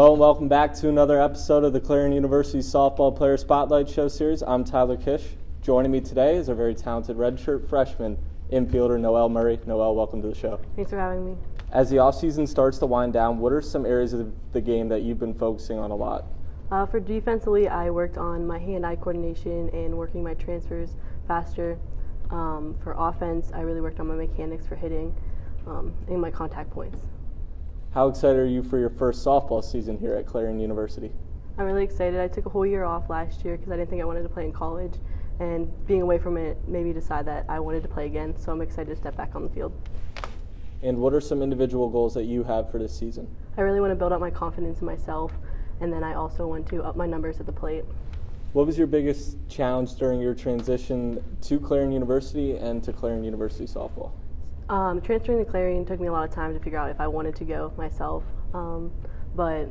Hello and welcome back to another episode of the Clarion University Softball Player Spotlight Show Series. I'm Tyler Kish. Joining me today is our very talented redshirt freshman infielder Noelle Murray. Noelle, welcome to the show. Thanks for having me. As the offseason starts to wind down, what are some areas of the game that you've been focusing on a lot? For defensively, I worked on my hand-eye coordination and working my transfers faster. For offense, I really worked on my mechanics for hitting and my contact points. How excited are you for your first softball season here at Clarion University? I'm really excited. I took a whole year off last year because I didn't think I wanted to play in college, and being away from it made me decide that I wanted to play again, so I'm excited to step back on the field. And what are some individual goals that you have for this season? I really want to build up my confidence in myself, and then I also want to up my numbers at the plate. What was your biggest challenge during your transition to Clarion University and to Clarion University softball? Transferring to Clarion took me a lot of time to figure out if I wanted to go myself, but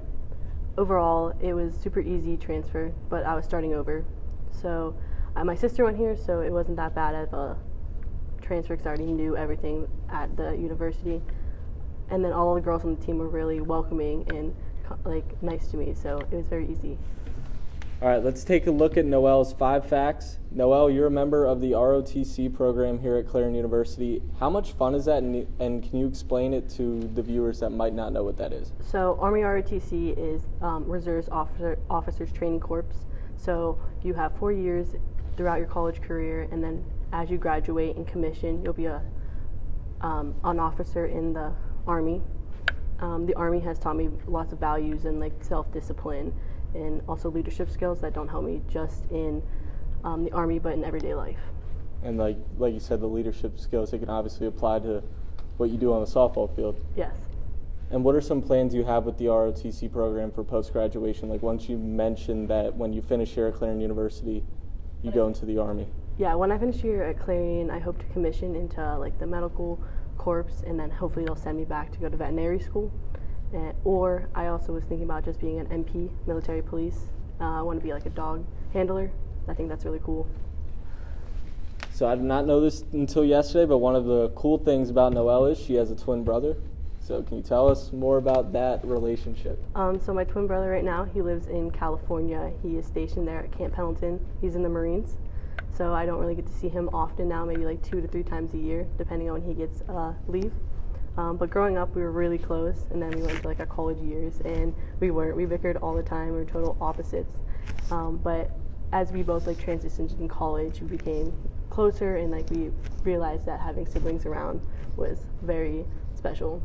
overall it was super easy transfer, but I was starting over. So my sister went here, so it wasn't that bad of a transfer because I already knew everything at the university. And then all the girls on the team were really welcoming and nice to me, so it was very easy. All right, let's take a look at Noelle's 5 facts. Noelle, you're a member of the ROTC program here at Clarion University. How much fun is that, and can you explain it to the viewers that might not know what that is? So Army ROTC is Reserves Officers Training Corps. So you have 4 years throughout your college career, and then as you graduate and commission, you'll be an officer in the Army. The Army has taught me lots of values and self-discipline and also leadership skills that don't help me just in the Army but in everyday life. And like you said, the leadership skills, they can obviously apply to what you do on the softball field. Yes. And what are some plans you have with the ROTC program for post-graduation? Like once you mentioned that when you finish here at Clarion University, you go into the Army. Yeah, when I finish here at Clarion, I hope to commission into the medical corps, and then hopefully they'll send me back to go to veterinary school. Or I also was thinking about just being an MP, military police. I want to be like a dog handler. I think that's really cool. So I did not know this until yesterday, but one of the cool things about Noelle is she has a twin brother. So can you tell us more about that relationship? So my twin brother right now, he lives in California. He is stationed there at Camp Pendleton. He's in the Marines. So I don't really get to see him often now, maybe 2 to 3 times a year, depending on when he gets leave. But growing up, we were really close, and then we went to our college years, and we weren't. We bickered all the time. We were total opposites. But as we both transitioned in college, we became closer, and we realized that having siblings around was very special.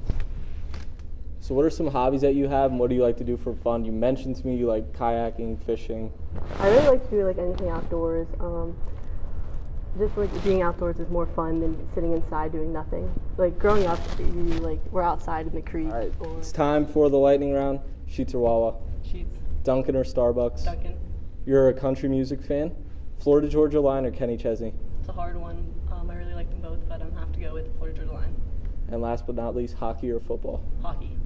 So what are some hobbies that you have, and what do you like to do for fun? You mentioned to me you like kayaking, fishing. I really like to do anything outdoors. Just being outdoors is more fun than sitting inside doing nothing. Growing up, you we're outside in the creek. All right, it's time for the lightning round. Sheets or Wawa? Sheets. Dunkin' or Starbucks? Dunkin'. You're a country music fan? Florida Georgia Line or Kenny Chesney? It's a hard one. I really like them both, but I'm gonna have to go with Florida Georgia Line. And last but not least, hockey or football? Hockey.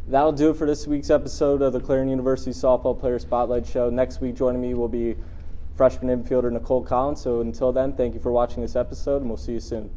That'll do it for this week's episode of the Clarion University Softball Player Spotlight Show. Next week, joining me will be freshman infielder Nicole Collins. So until then, thank you for watching this episode, and we'll see you soon.